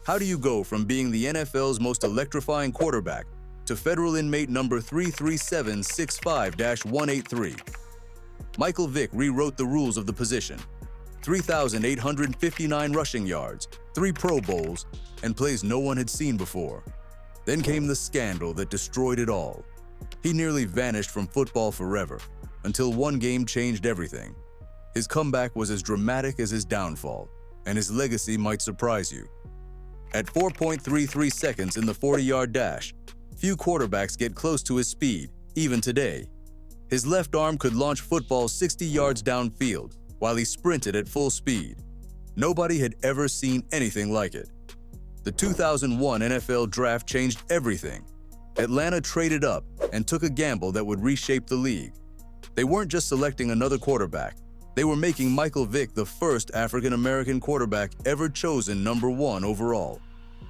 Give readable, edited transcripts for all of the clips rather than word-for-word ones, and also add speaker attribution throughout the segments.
Speaker 1: How do you go from being the NFL's most electrifying quarterback to federal inmate number 33765-183? Michael Vick rewrote the rules of the position. 3,859 rushing yards, 3 Pro Bowls, and plays no one had seen before. Then came the scandal that destroyed it all. He nearly vanished from football forever, until one game changed everything. His comeback was as dramatic as his downfall, and his legacy might surprise you. At 4.33 seconds in the 40-yard dash, few quarterbacks get close to his speed, even today. His left arm could launch footballs 60 yards downfield, while he sprinted at full speed. Nobody had ever seen anything like it. The 2001 NFL Draft changed everything. Atlanta traded up and took a gamble that would reshape the league. They weren't just selecting another quarterback. They were making Michael Vick the first African-American quarterback ever chosen number 1 overall.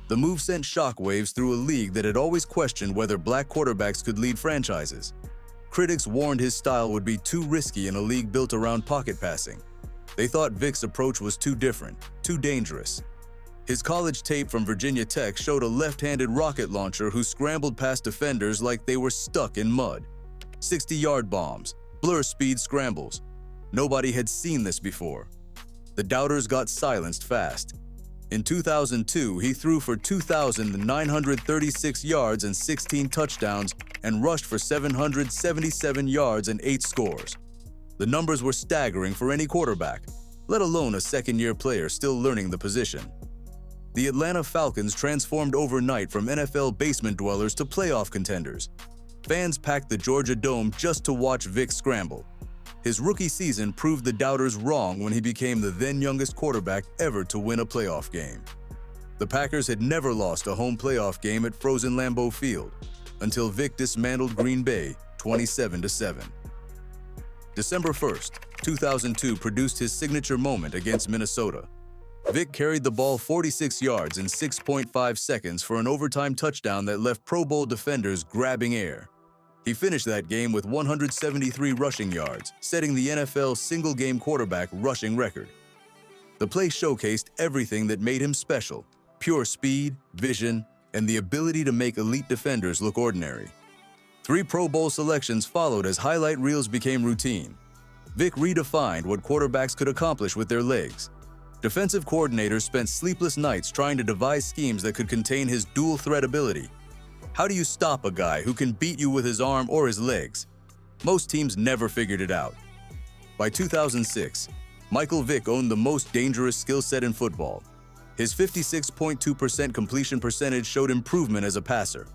Speaker 1: The move sent shockwaves through a league that had always questioned whether black quarterbacks could lead franchises. Critics warned his style would be too risky in a league built around pocket passing. They thought Vick's approach was too different, too dangerous. His college tape from Virginia Tech showed a left-handed rocket launcher who scrambled past defenders like they were stuck in mud. 60-yard bombs, blur speed scrambles. Nobody had seen this before. The doubters got silenced fast. In 2002, he threw for 2,936 yards and 16 touchdowns and rushed for 777 yards and 8 scores. The numbers were staggering for any quarterback, let alone a second-year player still learning the position. The Atlanta Falcons transformed overnight from NFL basement dwellers to playoff contenders. Fans packed the Georgia Dome just to watch Vick scramble. His rookie season proved the doubters wrong when he became the then youngest quarterback ever to win a playoff game. The Packers had never lost a home playoff game at frozen Lambeau Field until Vick dismantled Green Bay 27-7. December 1st, 2002 produced his signature moment against Minnesota. Vick carried the ball 46 yards in 6.5 seconds for an overtime touchdown that left Pro Bowl defenders grabbing air. He finished that game with 173 rushing yards, setting the NFL's single-game quarterback rushing record. The play showcased everything that made him special: pure speed, vision, and the ability to make elite defenders look ordinary. 3 Pro Bowl selections followed as highlight reels became routine. Vick redefined what quarterbacks could accomplish with their legs. Defensive coordinators spent sleepless nights trying to devise schemes that could contain his dual-threat ability. How do you stop a guy who can beat you with his arm or his legs? Most teams never figured it out. By 2006, Michael Vick owned the most dangerous skill set in football. His 56.2% completion percentage showed improvement as a passer.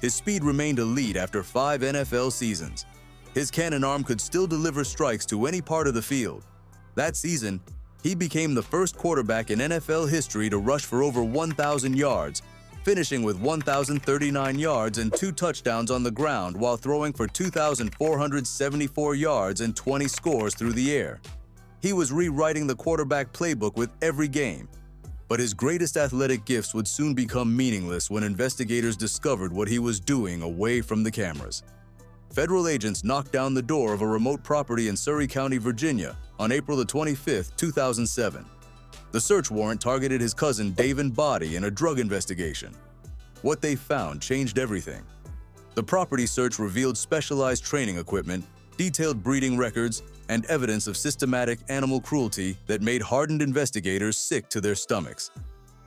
Speaker 1: His speed remained elite after 5 NFL seasons. His cannon arm could still deliver strikes to any part of the field. That season, he became the first quarterback in NFL history to rush for over 1,000 yards, finishing with 1,039 yards and 2 touchdowns on the ground while throwing for 2,474 yards and 20 scores through the air. He was rewriting the quarterback playbook with every game. But his greatest athletic gifts would soon become meaningless when investigators discovered what he was doing away from the cameras. Federal agents knocked down the door of a remote property in Surry County, Virginia, on April 25, 2007. The search warrant targeted his cousin David Body in a drug investigation. What they found changed everything. The property search revealed specialized training equipment, detailed breeding records, and evidence of systematic animal cruelty that made hardened investigators sick to their stomachs.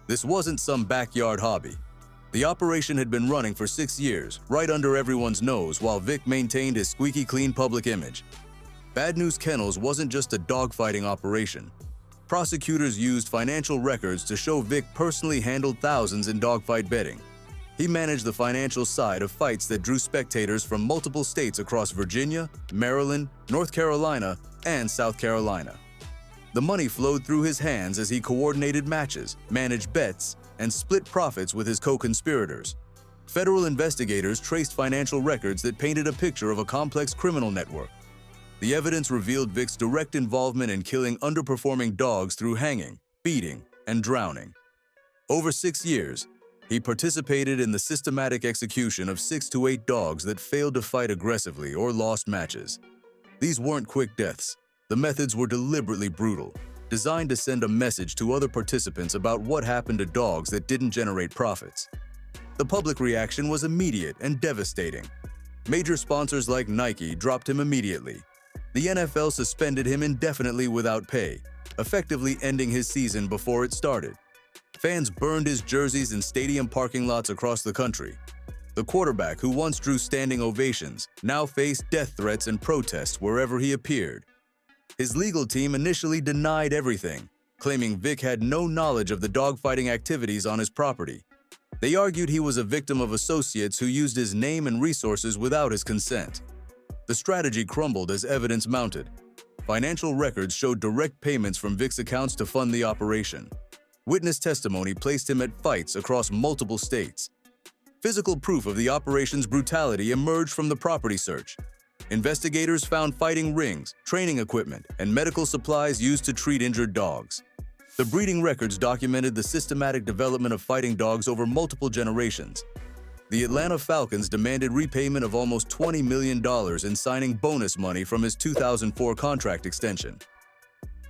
Speaker 1: This wasn't some backyard hobby. The operation had been running for 6 years, right under everyone's nose, while Vick maintained his squeaky clean public image. Bad News Kennels wasn't just a dogfighting operation. Prosecutors used financial records to show Vick personally handled thousands in dogfight betting. He managed the financial side of fights that drew spectators from multiple states across Virginia, Maryland, North Carolina, and South Carolina. The money flowed through his hands as he coordinated matches, managed bets, and split profits with his co-conspirators. Federal investigators traced financial records that painted a picture of a complex criminal network. The evidence revealed Vick's direct involvement in killing underperforming dogs through hanging, beating, and drowning. Over 6 years, he participated in the systematic execution of 6 to 8 dogs that failed to fight aggressively or lost matches. These weren't quick deaths. The methods were deliberately brutal. designed to send a message to other participants about what happened to dogs that didn't generate profits. The public reaction was immediate and devastating. Major sponsors like Nike dropped him immediately. The NFL suspended him indefinitely without pay, effectively ending his season before it started. Fans burned his jerseys in stadium parking lots across the country. The quarterback, who once drew standing ovations, now faced death threats and protests wherever he appeared. His legal team initially denied everything, claiming Vick had no knowledge of the dogfighting activities on his property. They argued he was a victim of associates who used his name and resources without his consent. The strategy crumbled as evidence mounted. Financial records showed direct payments from Vick's accounts to fund the operation. Witness testimony placed him at fights across multiple states. Physical proof of the operation's brutality emerged from the property search. Investigators found fighting rings, training equipment, and medical supplies used to treat injured dogs. The breeding records documented the systematic development of fighting dogs over multiple generations. The Atlanta Falcons demanded repayment of almost $20 million in signing bonus money from his 2004 contract extension.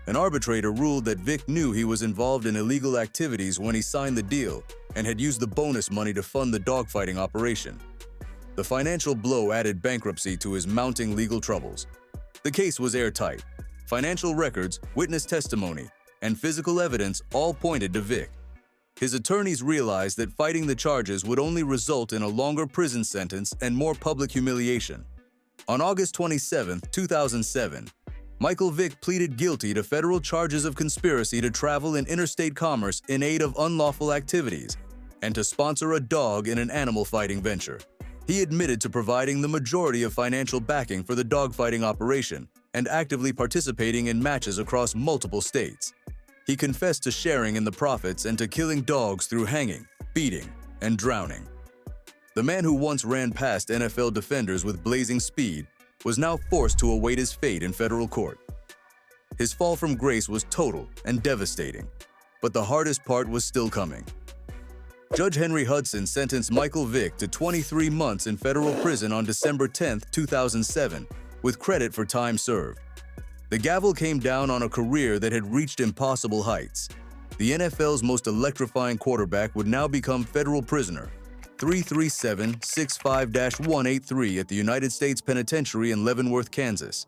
Speaker 1: An arbitrator ruled that Vick knew he was involved in illegal activities when he signed the deal and had used the bonus money to fund the dogfighting operation. The financial blow added bankruptcy to his mounting legal troubles. The case was airtight. Financial records, witness testimony, and physical evidence all pointed to Vick. His attorneys realized that fighting the charges would only result in a longer prison sentence and more public humiliation. On August 27, 2007, Michael Vick pleaded guilty to federal charges of conspiracy to travel in interstate commerce in aid of unlawful activities and to sponsor a dog in an animal fighting venture. He admitted to providing the majority of financial backing for the dogfighting operation and actively participating in matches across multiple states. He confessed to sharing in the profits and to killing dogs through hanging, beating, and drowning. The man who once ran past NFL defenders with blazing speed was now forced to await his fate in federal court. His fall from grace was total and devastating, but the hardest part was still coming. Judge Henry Hudson sentenced Michael Vick to 23 months in federal prison on December 10, 2007, with credit for time served. The gavel came down on a career that had reached impossible heights. The NFL's most electrifying quarterback would now become federal prisoner, 337-65-183 at the United States Penitentiary in Leavenworth, Kansas.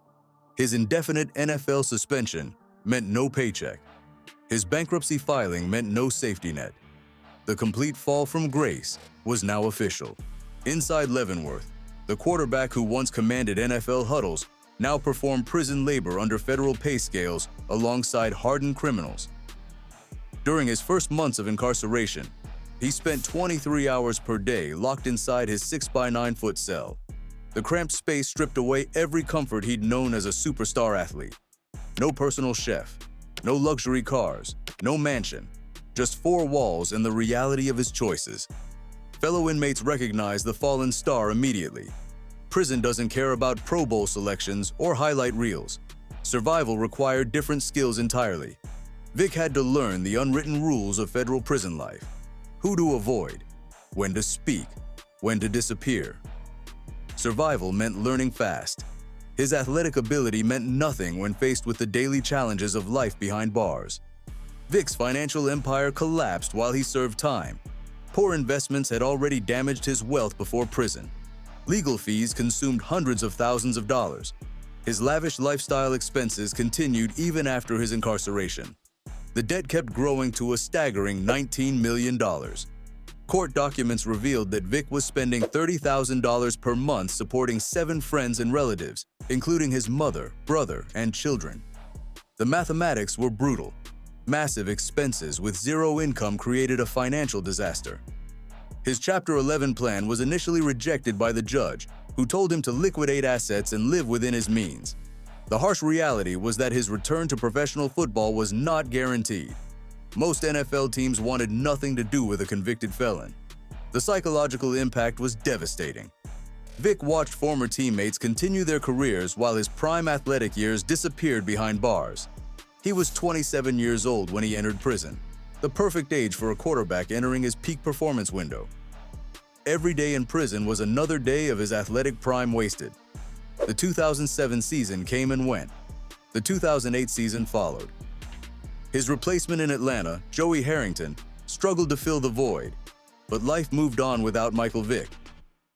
Speaker 1: His indefinite NFL suspension meant no paycheck. His bankruptcy filing meant no safety net. The complete fall from grace was now official. Inside Leavenworth, the quarterback who once commanded NFL huddles now performed prison labor under federal pay scales alongside hardened criminals. During his first months of incarceration, he spent 23 hours per day locked inside his 6-by-9-foot cell. The cramped space stripped away every comfort he'd known as a superstar athlete. No personal chef, no luxury cars, no mansion, just 4 walls and the reality of his choices. Fellow inmates recognized the fallen star immediately. Prison doesn't care about Pro Bowl selections or highlight reels. Survival required different skills entirely. Vick had to learn the unwritten rules of federal prison life. Who to avoid, when to speak, when to disappear. Survival meant learning fast. His athletic ability meant nothing when faced with the daily challenges of life behind bars. Vick's financial empire collapsed while he served time. Poor investments had already damaged his wealth before prison. Legal fees consumed hundreds of thousands of dollars. His lavish lifestyle expenses continued even after his incarceration. The debt kept growing to a staggering $19 million. Court documents revealed that Vick was spending $30,000 per month supporting 7 friends and relatives, including his mother, brother, and children. The mathematics were brutal. Massive expenses with zero income created a financial disaster. His Chapter 11 plan was initially rejected by the judge, who told him to liquidate assets and live within his means. The harsh reality was that his return to professional football was not guaranteed. Most NFL teams wanted nothing to do with a convicted felon. The psychological impact was devastating. Vick watched former teammates continue their careers while his prime athletic years disappeared behind bars. He was 27 years old when he entered prison, the perfect age for a quarterback entering his peak performance window. Every day in prison was another day of his athletic prime wasted. The 2007 season came and went. The 2008 season followed. His replacement in Atlanta, Joey Harrington, struggled to fill the void, but life moved on without Michael Vick.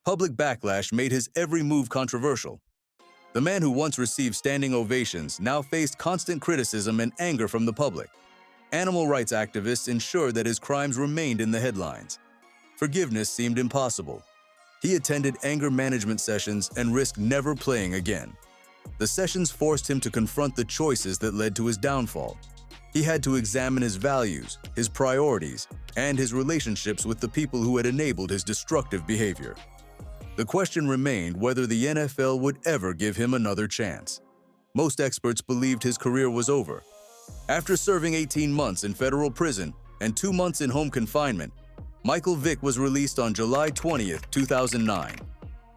Speaker 1: Public backlash made his every move controversial. The man who once received standing ovations now faced constant criticism and anger from the public. Animal rights activists ensured that his crimes remained in the headlines. Forgiveness seemed impossible. He attended anger management sessions and risked never playing again. The sessions forced him to confront the choices that led to his downfall. He had to examine his values, his priorities, and his relationships with the people who had enabled his destructive behavior. The question remained whether the NFL would ever give him another chance. Most experts believed his career was over. After serving 18 months in federal prison and 2 months in home confinement, Michael Vick was released on July 20, 2009.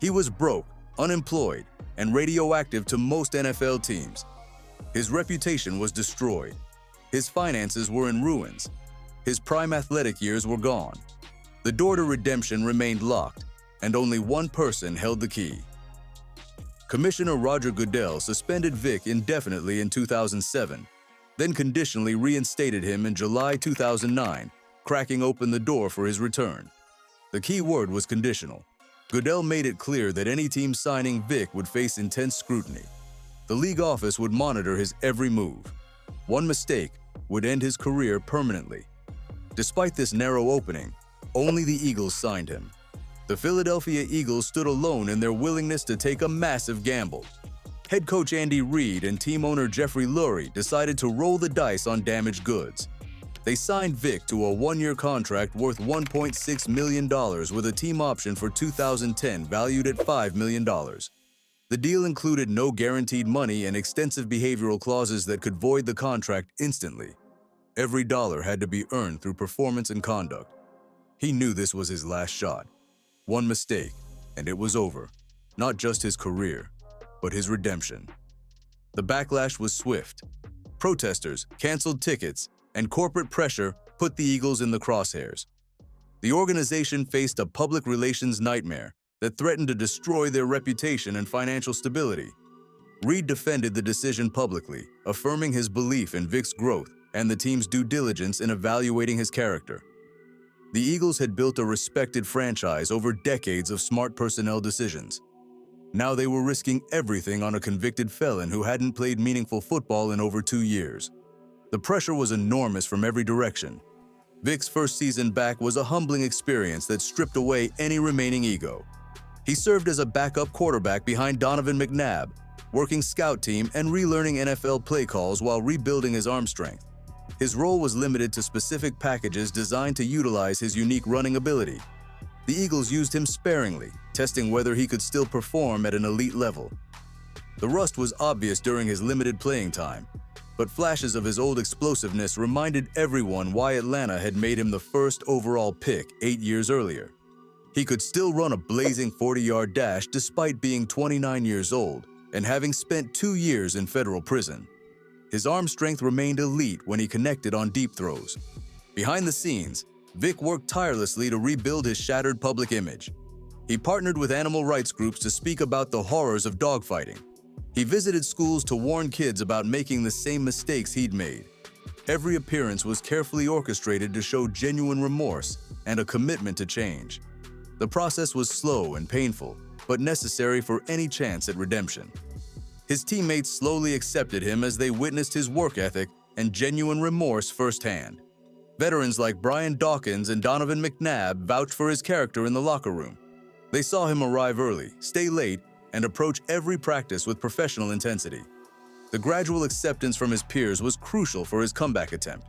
Speaker 1: He was broke, unemployed, and radioactive to most NFL teams. His reputation was destroyed. His finances were in ruins. His prime athletic years were gone. The door to redemption remained locked, and only one person held the key. Commissioner Roger Goodell suspended Vick indefinitely in 2007, then conditionally reinstated him in July 2009, cracking open the door for his return. The key word was conditional. Goodell made it clear that any team signing Vick would face intense scrutiny. The league office would monitor his every move. One mistake would end his career permanently. Despite this narrow opening, only the Eagles signed him. The Philadelphia Eagles stood alone in their willingness to take a massive gamble. Head coach Andy Reid and team owner Jeffrey Lurie decided to roll the dice on damaged goods. They signed Vick to a one-year contract worth $1.6 million with a team option for 2010 valued at $5 million. The deal included no guaranteed money and extensive behavioral clauses that could void the contract instantly. Every dollar had to be earned through performance and conduct. He knew this was his last shot. One mistake, and it was over. Not just his career, but his redemption. The backlash was swift. Protesters canceled tickets, and corporate pressure put the Eagles in the crosshairs. The organization faced a public relations nightmare that threatened to destroy their reputation and financial stability. Reid defended the decision publicly, affirming his belief in Vick's growth and the team's due diligence in evaluating his character. The Eagles had built a respected franchise over decades of smart personnel decisions. Now they were risking everything on a convicted felon who hadn't played meaningful football in over 2 years. The pressure was enormous from every direction. Vick's first season back was a humbling experience that stripped away any remaining ego. He served as a backup quarterback behind Donovan McNabb, working scout team and relearning NFL play calls while rebuilding his arm strength. His role was limited to specific packages designed to utilize his unique running ability. The Eagles used him sparingly, testing whether he could still perform at an elite level. The rust was obvious during his limited playing time, but flashes of his old explosiveness reminded everyone why Atlanta had made him the first overall pick 8 years earlier. He could still run a blazing 40-yard dash despite being 29 years old and having spent 2 years in federal prison. His arm strength remained elite when he connected on deep throws. Behind the scenes, Vick worked tirelessly to rebuild his shattered public image. He partnered with animal rights groups to speak about the horrors of dogfighting. He visited schools to warn kids about making the same mistakes he'd made. Every appearance was carefully orchestrated to show genuine remorse and a commitment to change. The process was slow and painful, but necessary for any chance at redemption. His teammates slowly accepted him as they witnessed his work ethic and genuine remorse firsthand. Veterans like Brian Dawkins and Donovan McNabb vouched for his character in the locker room. They saw him arrive early, stay late, and approach every practice with professional intensity. The gradual acceptance from his peers was crucial for his comeback attempt.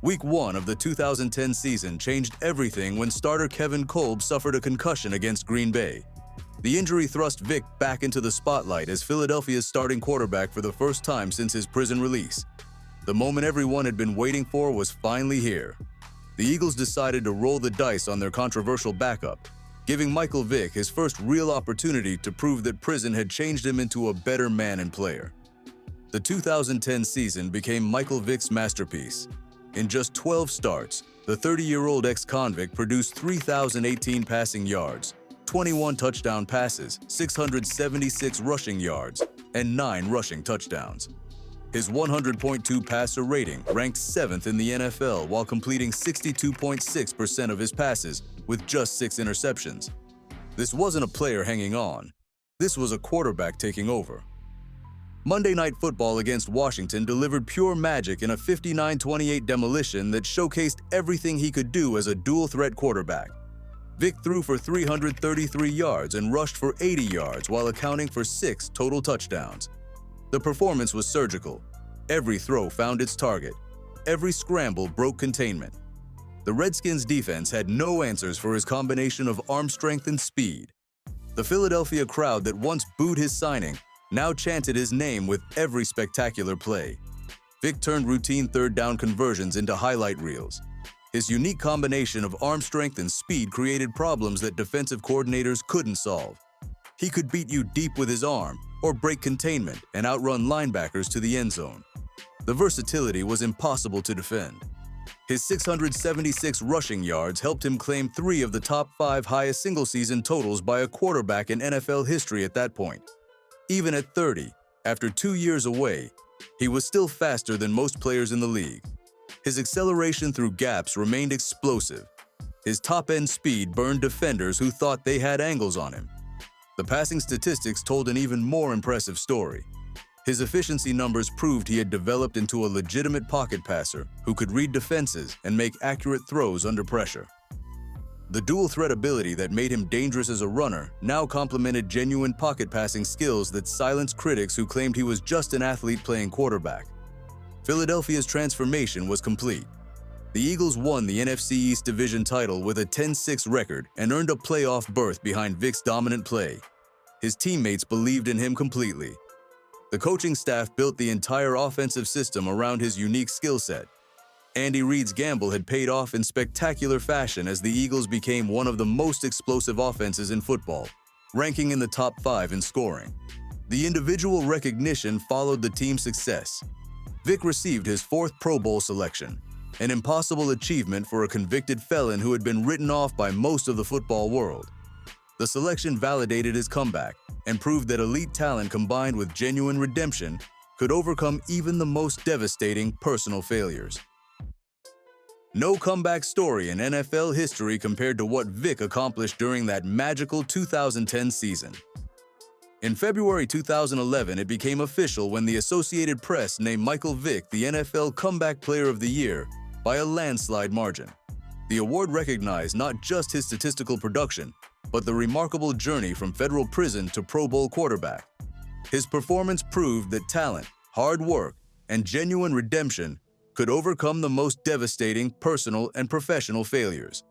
Speaker 1: Week 1 of the 2010 season changed everything when starter Kevin Kolb suffered a concussion against Green Bay. The injury thrust Vick back into the spotlight as Philadelphia's starting quarterback for the first time since his prison release. The moment everyone had been waiting for was finally here. The Eagles decided to roll the dice on their controversial backup, giving Michael Vick his first real opportunity to prove that prison had changed him into a better man and player. The 2010 season became Michael Vick's masterpiece. In just 12 starts, the 30-year-old ex-convict produced 3,018 passing yards, 21 touchdown passes, 676 rushing yards, and 9 rushing touchdowns. His 100.2 passer rating ranked 7th in the NFL while completing 62.6% of his passes with just 6 interceptions. This wasn't a player hanging on. This was a quarterback taking over. Monday Night Football against Washington delivered pure magic in a 59-28 demolition that showcased everything he could do as a dual-threat quarterback. Vick threw for 333 yards and rushed for 80 yards while accounting for 6 total touchdowns. The performance was surgical. Every throw found its target. Every scramble broke containment. The Redskins' defense had no answers for his combination of arm strength and speed. The Philadelphia crowd that once booed his signing now chanted his name with every spectacular play. Vick turned routine third-down conversions into highlight reels. His unique combination of arm strength and speed created problems that defensive coordinators couldn't solve. He could beat you deep with his arm or break containment and outrun linebackers to the end zone. The versatility was impossible to defend. His 676 rushing yards helped him claim 3 of the top 5 highest single-season totals by a quarterback in NFL history at that point. Even at 30, after 2 years away, he was still faster than most players in the league. His acceleration through gaps remained explosive. His top-end speed burned defenders who thought they had angles on him. The passing statistics told an even more impressive story. His efficiency numbers proved he had developed into a legitimate pocket passer who could read defenses and make accurate throws under pressure. The dual-threat ability that made him dangerous as a runner now complemented genuine pocket passing skills that silenced critics who claimed he was just an athlete playing quarterback. Philadelphia's transformation was complete. The Eagles won the NFC East Division title with a 10-6 record and earned a playoff berth behind Vick's dominant play. His teammates believed in him completely. The coaching staff built the entire offensive system around his unique skill set. Andy Reid's gamble had paid off in spectacular fashion as the Eagles became one of the most explosive offenses in football, ranking in the top 5 in scoring. The individual recognition followed the team's success. Vick received his 4th Pro Bowl selection, an impossible achievement for a convicted felon who had been written off by most of the football world. The selection validated his comeback and proved that elite talent combined with genuine redemption could overcome even the most devastating personal failures. No comeback story in NFL history compared to what Vick accomplished during that magical 2010 season. In February 2011, it became official when the Associated Press named Michael Vick the NFL Comeback Player of the Year by a landslide margin. The award recognized not just his statistical production, but the remarkable journey from federal prison to Pro Bowl quarterback. His performance proved that talent, hard work, and genuine redemption could overcome the most devastating personal and professional failures.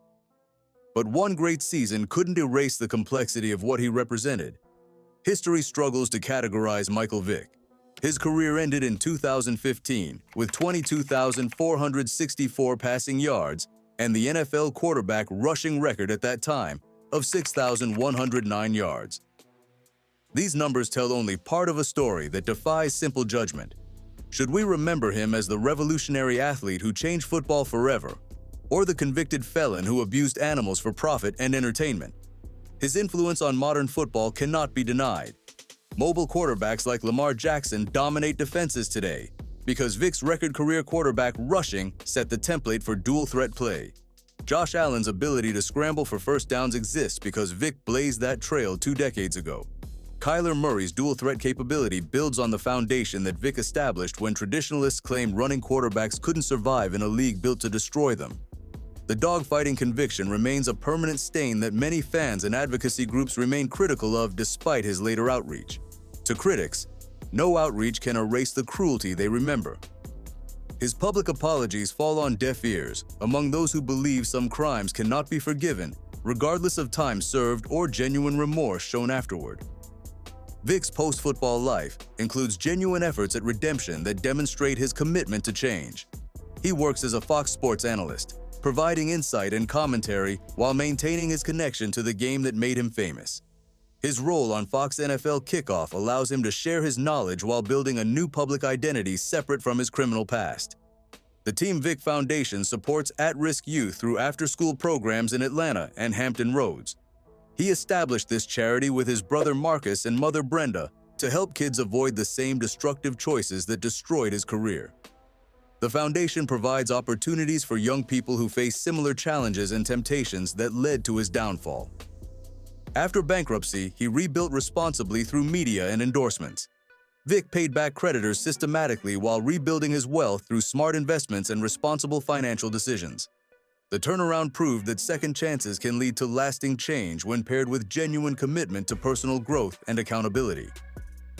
Speaker 1: But one great season couldn't erase the complexity of what he represented. History struggles to categorize Michael Vick. His career ended in 2015 with 22,464 passing yards and the NFL quarterback rushing record at that time of 6,109 yards. These numbers tell only part of a story that defies simple judgment. Should we remember him as the revolutionary athlete who changed football forever, or the convicted felon who abused animals for profit and entertainment? His influence on modern football cannot be denied. Mobile quarterbacks like Lamar Jackson dominate defenses today because Vick's record career quarterback rushing set the template for dual-threat play. Josh Allen's ability to scramble for first downs exists because Vick blazed that trail 2 decades ago. Kyler Murray's dual-threat capability builds on the foundation that Vick established when traditionalists claimed running quarterbacks couldn't survive in a league built to destroy them. The dogfighting conviction remains a permanent stain that many fans and advocacy groups remain critical of despite his later outreach. To critics, no outreach can erase the cruelty they remember. His public apologies fall on deaf ears among those who believe some crimes cannot be forgiven, regardless of time served or genuine remorse shown afterward. Vick's post-football life includes genuine efforts at redemption that demonstrate his commitment to change. He works as a Fox Sports analyst, providing insight and commentary while maintaining his connection to the game that made him famous. His role on Fox NFL Kickoff allows him to share his knowledge while building a new public identity separate from his criminal past. The Team Vick Foundation supports at-risk youth through after-school programs in Atlanta and Hampton Roads. He established this charity with his brother Marcus and mother Brenda to help kids avoid the same destructive choices that destroyed his career. The foundation provides opportunities for young people who face similar challenges and temptations that led to his downfall. After bankruptcy, he rebuilt responsibly through media and endorsements. Vick paid back creditors systematically while rebuilding his wealth through smart investments and responsible financial decisions. The turnaround proved that second chances can lead to lasting change when paired with genuine commitment to personal growth and accountability.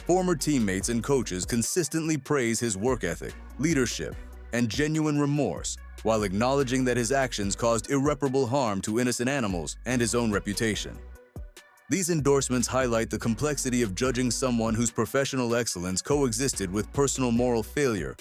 Speaker 1: Former teammates and coaches consistently praise his work ethic, leadership, and genuine remorse, while acknowledging that his actions caused irreparable harm to innocent animals and his own reputation. These endorsements highlight the complexity of judging someone whose professional excellence coexisted with personal moral failure